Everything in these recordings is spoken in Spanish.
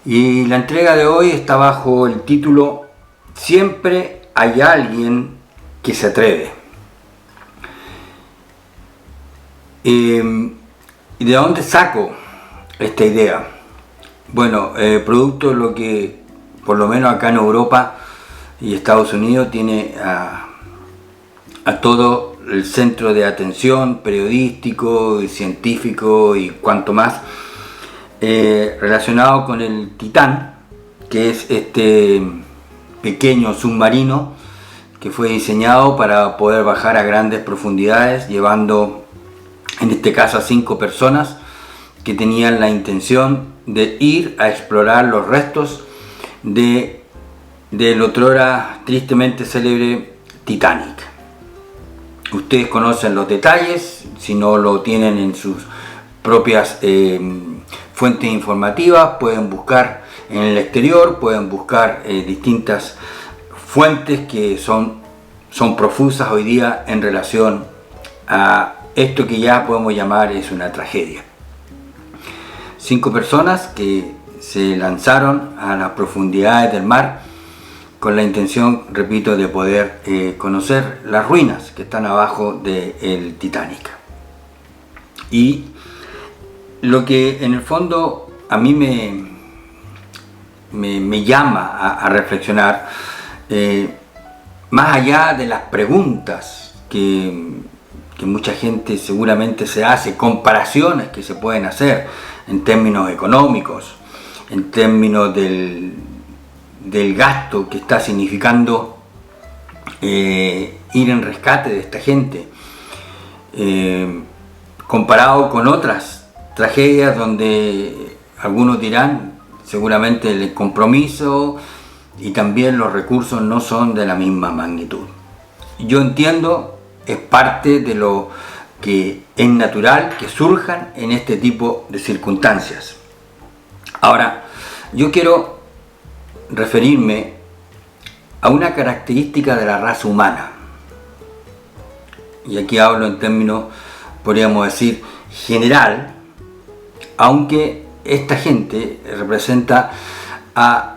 Y la entrega de hoy está bajo el título Siempre hay alguien que se atreve. ¿Y de dónde saco esta idea? Bueno, producto de lo que por lo menos acá en Europa y Estados Unidos tiene a todo el centro de atención periodístico y científico y cuanto más relacionado con el Titán, que es este pequeño submarino que fue diseñado para poder bajar a grandes profundidades, llevando en este caso a 5 personas que tenían la intención de ir a explorar los restos del otrora tristemente célebre Titanic. Ustedes conocen los detalles, si no lo tienen en sus propias fuentes informativas, pueden buscar en el exterior, pueden buscar distintas fuentes que son profusas hoy día en relación a esto que ya podemos llamar es una tragedia. 5 personas que se lanzaron a las profundidades del mar con la intención, repito, de poder conocer las ruinas que están abajo del Titanic. Y lo que en el fondo a mí me llama a reflexionar, más allá de las preguntas que mucha gente seguramente se hace, comparaciones que se pueden hacer en términos económicos, en términos del gasto que está significando ir en rescate de esta gente, comparado con otras tragedias donde algunos dirán seguramente el compromiso y también los recursos no son de la misma magnitud. Yo entiendo, es parte de lo que es natural que surjan en este tipo de circunstancias. Ahora, yo quiero referirme a una característica de la raza humana, y aquí hablo en términos, podríamos decir, general, aunque esta gente representa a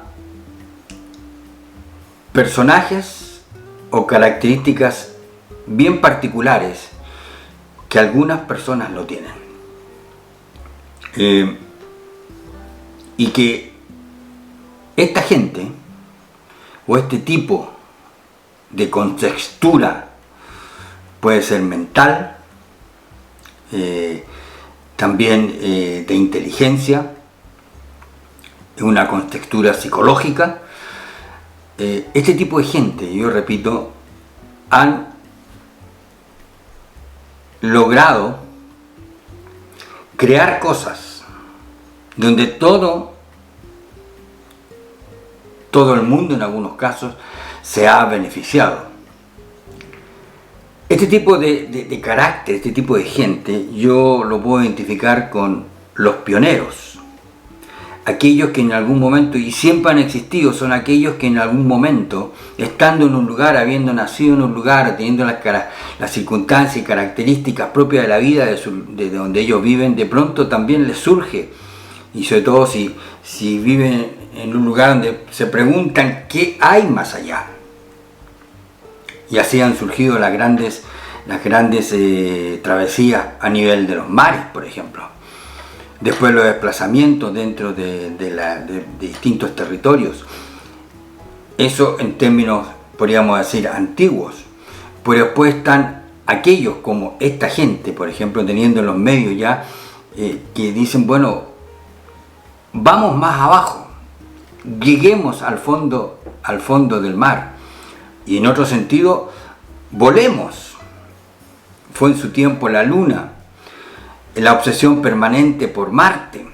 personajes o características bien particulares que algunas personas lo tienen, y que esta gente o este tipo de contextura puede ser mental, también de inteligencia, una contextura psicológica. Este tipo de gente, yo repito, han logrado crear cosas donde todo el mundo en algunos casos se ha beneficiado. Este tipo de carácter, este tipo de gente, yo lo puedo identificar con los pioneros. Aquellos que en algún momento, y siempre han existido, son aquellos que en algún momento, estando en un lugar, habiendo nacido en un lugar, teniendo las circunstancias y características propias de la vida de donde ellos viven, de pronto también les surge, y sobre todo si viven en un lugar donde se preguntan qué hay más allá. Y así han surgido las grandes travesías a nivel de los mares, por ejemplo. Después los desplazamientos dentro de distintos territorios. Eso en términos, podríamos decir, antiguos. Pero después están aquellos como esta gente, por ejemplo, teniendo los medios ya, que dicen, bueno, vamos más abajo, lleguemos al fondo del mar. Y en otro sentido, volemos. Fue en su tiempo la Luna, la obsesión permanente por Marte,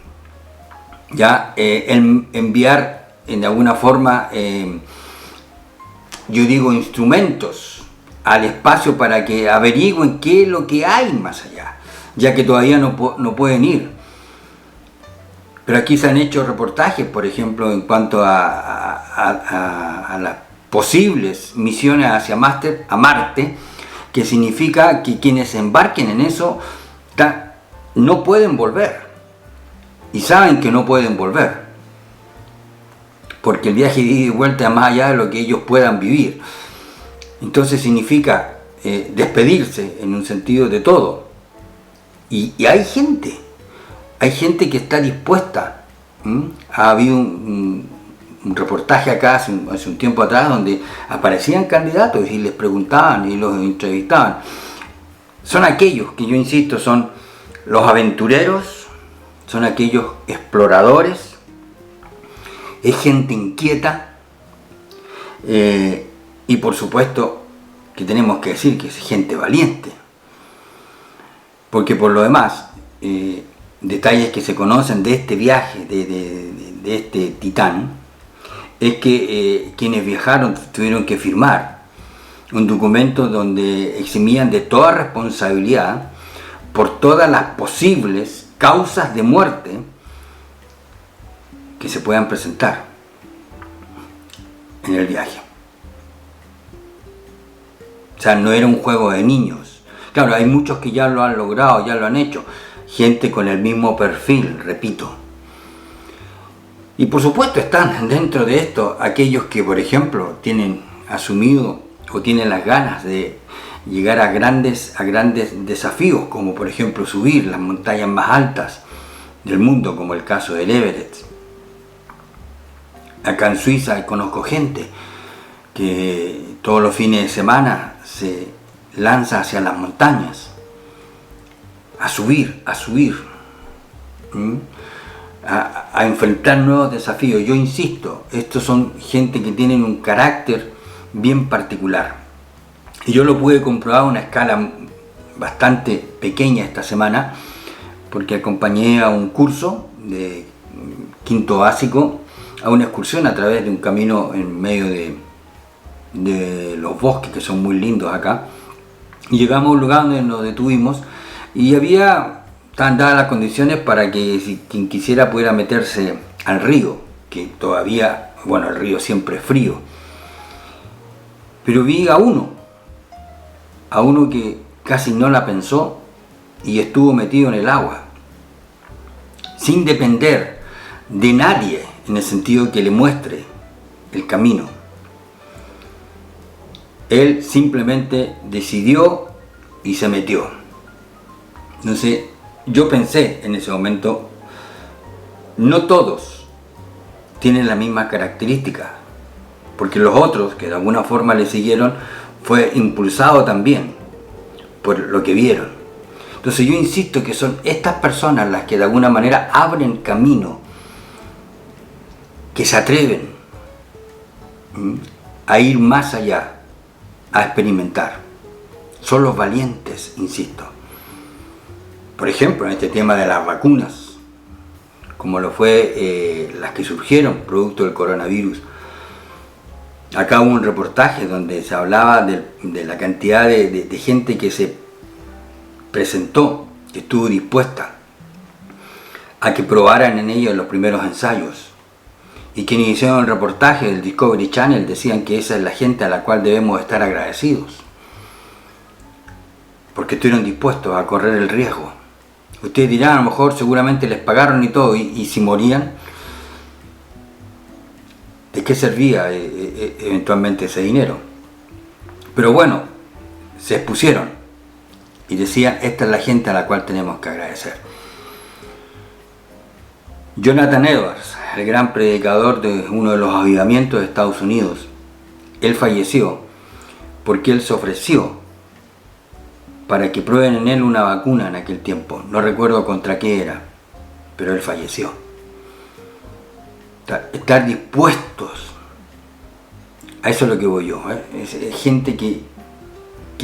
ya enviar en alguna forma, yo digo, instrumentos al espacio para que averigüen qué es lo que hay más allá, ya que todavía no pueden ir. Pero aquí se han hecho reportajes, por ejemplo, en cuanto a las posibles misiones hacia Marte, que significa que quienes embarquen en eso no pueden volver, y saben que no pueden volver. porque el viaje de ida y vuelta es más allá de lo que ellos puedan vivir. Entonces significa despedirse en un sentido de todo. Y hay gente que está dispuesta. Ha habido un reportaje acá hace un tiempo atrás donde aparecían candidatos y les preguntaban y los entrevistaban. Son aquellos que yo insisto, son los aventureros, son aquellos exploradores, es gente inquieta, y por supuesto que tenemos que decir que es gente valiente, porque por lo demás, detalles que se conocen de este viaje, de este Titán, es que quienes viajaron tuvieron que firmar un documento donde eximían de toda responsabilidad por todas las posibles causas de muerte que se puedan presentar en el viaje. O sea, no era un juego de niños. Claro, hay muchos que ya lo han logrado, ya lo han hecho. Gente con el mismo perfil, repito. Y por supuesto están dentro de esto aquellos que, por ejemplo, tienen asumido o tienen las ganas de llegar a grandes desafíos, como por ejemplo subir las montañas más altas del mundo, como el caso del Everest. Acá en Suiza conozco gente que todos los fines de semana se lanza hacia las montañas a subir, a enfrentar nuevos desafíos. Yo insisto, estos son gente que tienen un carácter bien particular. Y yo lo pude comprobar a una escala bastante pequeña esta semana, porque acompañé a un curso de quinto básico a una excursión a través de un camino en medio de los bosques, que son muy lindos acá. Y llegamos a un lugar donde nos detuvimos y estaban dadas las condiciones para que quien quisiera pudiera meterse al río, que todavía, bueno, el río siempre es frío. Pero vi a uno que casi no la pensó y estuvo metido en el agua, sin depender de nadie, en el sentido que le muestre el camino. Él simplemente decidió y se metió. Entonces, yo pensé en ese momento, no todos tienen la misma característica, porque los otros que de alguna forma le siguieron fue impulsado también por lo que vieron. Entonces yo insisto que son estas personas las que de alguna manera abren camino, que se atreven a ir más allá, a experimentar. Son los valientes, insisto. Por ejemplo, en este tema de las vacunas, como lo fue las que surgieron producto del coronavirus. Acá hubo un reportaje donde se hablaba de la cantidad de gente que se presentó, que estuvo dispuesta a que probaran en ellos los primeros ensayos. Y quienes hicieron el reportaje del Discovery Channel decían que esa es la gente a la cual debemos estar agradecidos, porque estuvieron dispuestos a correr el riesgo. Ustedes dirán, a lo mejor seguramente les pagaron y todo, y si morían, ¿de qué servía eventualmente ese dinero? Pero bueno, se expusieron y decían, esta es la gente a la cual tenemos que agradecer. Jonathan Edwards, el gran predicador de uno de los avivamientos de Estados Unidos, él falleció porque él se ofreció para que prueben en él una vacuna en aquel tiempo. No recuerdo contra qué era, pero él falleció. Estar dispuestos, a eso es lo que voy yo, es gente que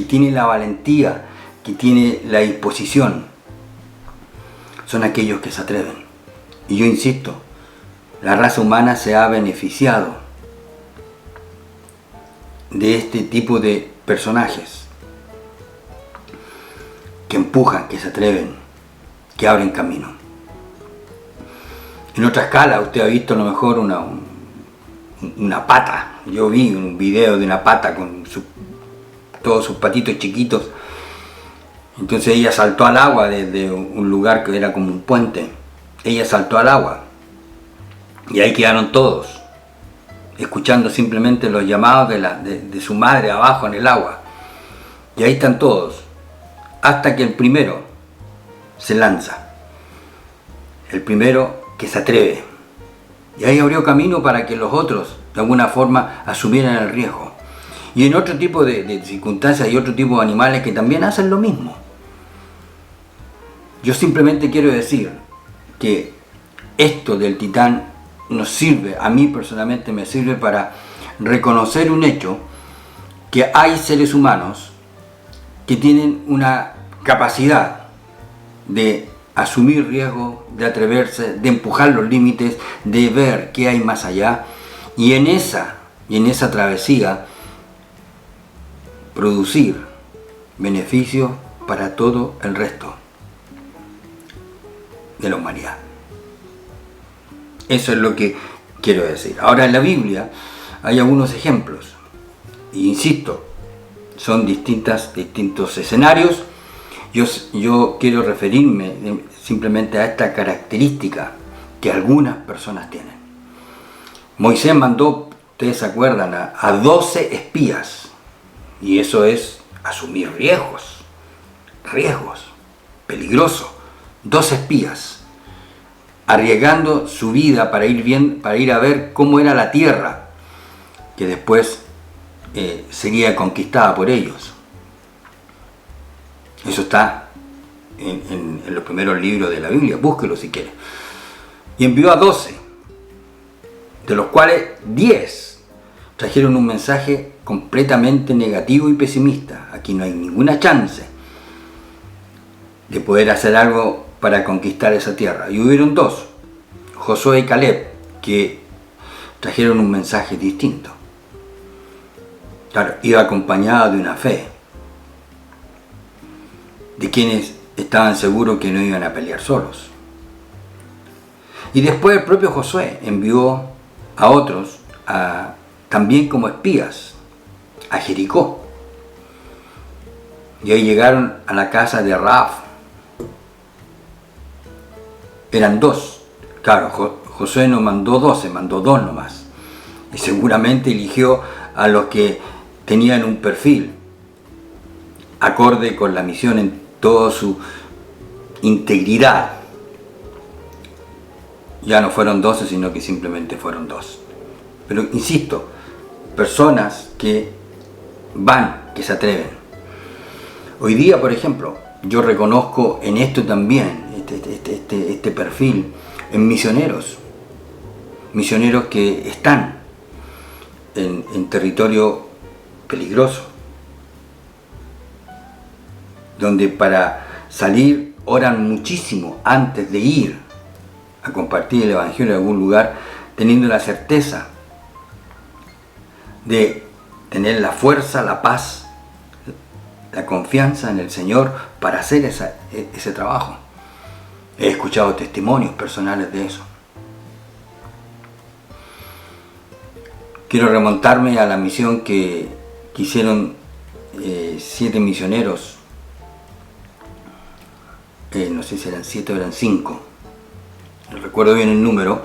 tiene la valentía, que tiene la disposición, son aquellos que se atreven. Y yo insisto, la raza humana se ha beneficiado de este tipo de personajes que empujan, que se atreven, que abren camino. En otra escala, usted ha visto a lo mejor una pata. Yo vi un video de una pata con todos sus patitos chiquitos. Entonces ella saltó al agua desde un lugar que era como un puente. Ella saltó al agua y ahí quedaron todos. escuchando simplemente los llamados de su madre abajo en el agua. Y ahí están todos, hasta que el primero se lanza, el primero que se atreve. Y ahí abrió camino para que los otros, de alguna forma, asumieran el riesgo. Y en otro tipo de circunstancias hay otro tipo de animales que también hacen lo mismo. Yo simplemente quiero decir que esto del Titán nos sirve, a mí personalmente me sirve para reconocer un hecho, que hay seres humanos que tienen una capacidad de asumir riesgos, de atreverse, de empujar los límites, de ver qué hay más allá, y en esa travesía producir beneficios para todo el resto de la humanidad. Eso es lo que quiero decir. Ahora, en la Biblia hay algunos ejemplos, e insisto, son distintos escenarios. Yo quiero referirme simplemente a esta característica que algunas personas tienen. Moisés mandó, ustedes se acuerdan, a 12 espías, y eso es asumir riesgos peligrosos. 12 espías arriesgando su vida para ir a ver cómo era la tierra que después sería conquistada por ellos. Eso está en los primeros libros de la Biblia, búsquelo si quiere. Y envió a 12, de los cuales 10 trajeron un mensaje completamente negativo y pesimista. Aquí no hay ninguna chance de poder hacer algo para conquistar esa tierra. Y hubieron 2, Josué y Caleb, que trajeron un mensaje distinto. Claro, iba acompañado de una fe, de quienes estaban seguros que no iban a pelear solos. Y después el propio Josué envió a otros, también como espías, a Jericó. Y ahí llegaron a la casa de Rahab. Eran 2. Claro, Josué no mandó 12, mandó 2 nomás. Y seguramente eligió a los que tenían un perfil acorde con la misión en toda su integridad. Ya no fueron 12, sino que simplemente fueron 2. Pero insisto, personas que van, que se atreven. Hoy día, por ejemplo, yo reconozco en esto también este perfil en misioneros que están en territorio peligroso, donde para salir oran muchísimo antes de ir a compartir el Evangelio en algún lugar, teniendo la certeza de tener la fuerza, la paz, la confianza en el Señor para hacer ese trabajo. He escuchado testimonios personales de eso. Quiero remontarme a la misión que hicieron 7 misioneros, no sé si eran 7 o eran 5, no recuerdo bien el número,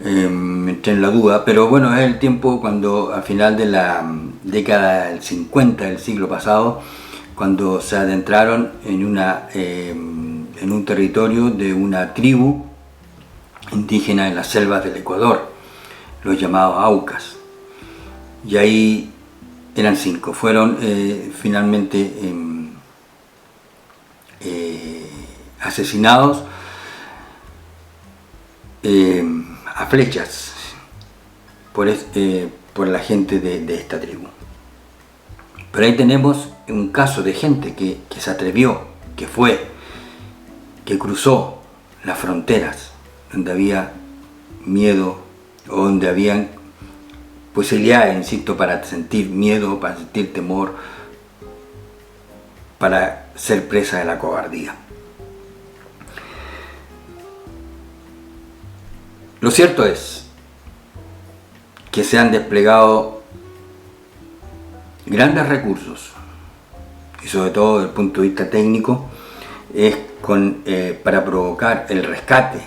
me entré en la duda, pero bueno, es el tiempo cuando al final de la década del 50 del siglo pasado, cuando se adentraron en un territorio de una tribu indígena en las selvas del Ecuador, los llamados Aucas. Y ahí eran 5, fueron finalmente asesinados a flechas por la gente de esta tribu. Pero ahí tenemos un caso de gente que se atrevió, que fue, que cruzó las fronteras donde había miedo o donde habían posibilidades, insisto, para sentir miedo, para sentir temor, para ser presa de la cobardía. Lo cierto es que se han desplegado grandes recursos, y sobre todo desde el punto de vista técnico, para provocar el rescate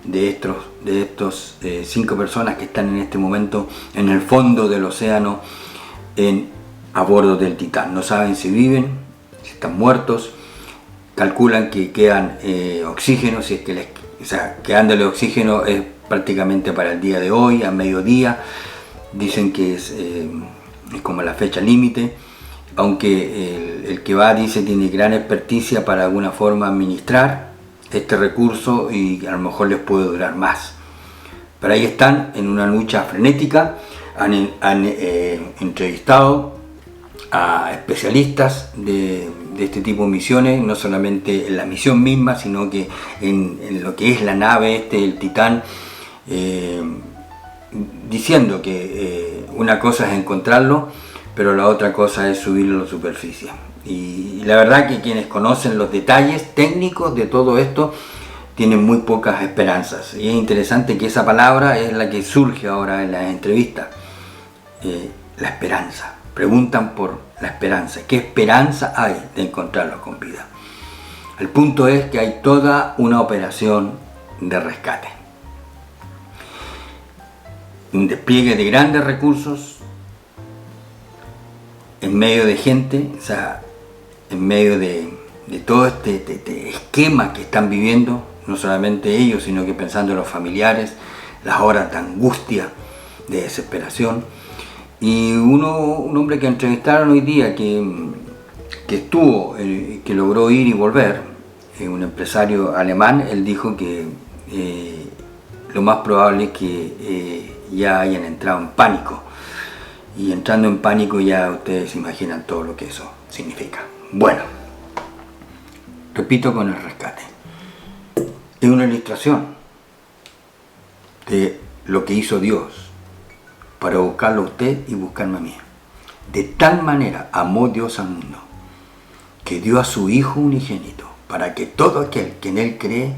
de estos 5 personas que están en este momento en el fondo del océano a bordo del Titán. No saben si viven, si están muertos, calculan que quedan oxígeno, si es que quedándole oxígeno es prácticamente para el día de hoy, a mediodía. Dicen que es como la fecha límite, aunque el que va dice tiene gran experticia para de alguna forma administrar este recurso y a lo mejor les puede durar más. Pero ahí están en una lucha frenética, han entrevistado a especialistas de este tipo de misiones, no solamente en la misión misma, sino que en lo que es la nave, el Titán, diciendo que una cosa es encontrarlo, pero la otra cosa es subirlo a la superficie. Y la verdad que quienes conocen los detalles técnicos de todo esto tienen muy pocas esperanzas. Y es interesante que esa palabra es la que surge ahora en las entrevistas. La esperanza. Preguntan por la esperanza. ¿Qué esperanza hay de encontrarlos con vida? El punto es que hay toda una operación de rescate. Un despliegue de grandes recursos en medio de gente, o sea, en medio de todo este esquema que están viviendo, no solamente ellos, sino que pensando en los familiares, las horas de angustia, de desesperación. Y un hombre que entrevistaron hoy día, que estuvo, que logró ir y volver, un empresario alemán, él dijo que lo más probable es que ya hayan entrado en pánico. Y entrando en pánico ya ustedes se imaginan todo lo que eso significa. Bueno, repito con el rescate. Es una ilustración de lo que hizo Dios para buscarlo a usted y buscarme a mí. De tal manera amó Dios al mundo que dio a su Hijo unigénito para que todo aquel que en Él cree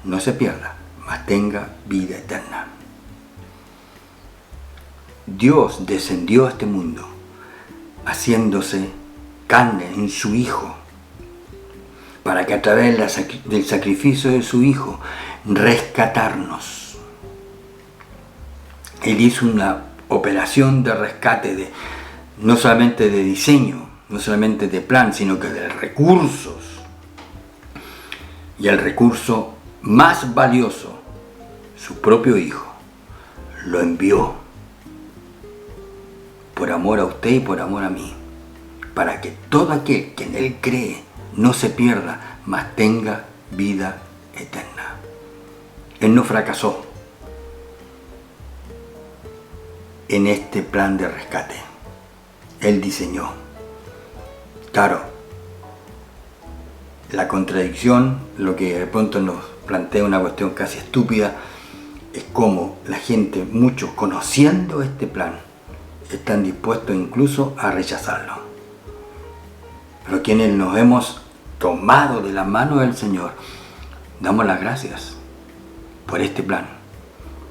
no se pierda, mas tenga vida eterna. Dios descendió a este mundo haciéndose carne en su Hijo, para que a través del sacrificio de su Hijo rescatarnos. Él hizo una operación de rescate, no solamente de diseño, no solamente de plan, sino que de recursos. Y el recurso más valioso, su propio Hijo, lo envió por amor a usted y por amor a mí, para que todo aquel que en Él cree no se pierda, mas tenga vida eterna. Él no fracasó en este plan de rescate. Él diseñó. Claro, la contradicción, lo que de pronto nos plantea una cuestión casi estúpida, es cómo la gente, muchos conociendo este plan, están dispuestos incluso a rechazarlo. Pero quienes nos hemos tomado de la mano del Señor, damos las gracias por este plan,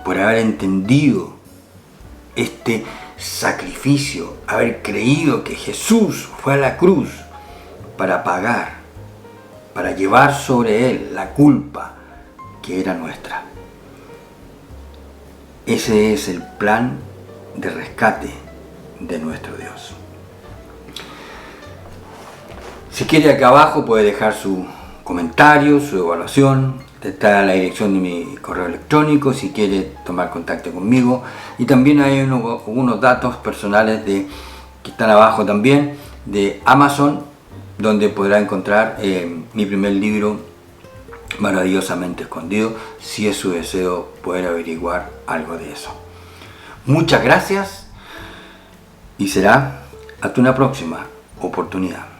por haber entendido este sacrificio, haber creído que Jesús fue a la cruz para pagar, para llevar sobre Él la culpa que era nuestra. Ese es el plan de rescate de nuestro Dios. Si quiere, acá abajo puede dejar su comentario, su evaluación. Está la dirección de mi correo electrónico si quiere tomar contacto conmigo, y también hay unos datos personales que están abajo también de Amazon, donde podrá encontrar mi primer libro, Maravillosamente Escondido, si es su deseo poder averiguar algo de eso. Muchas gracias y será hasta una próxima oportunidad.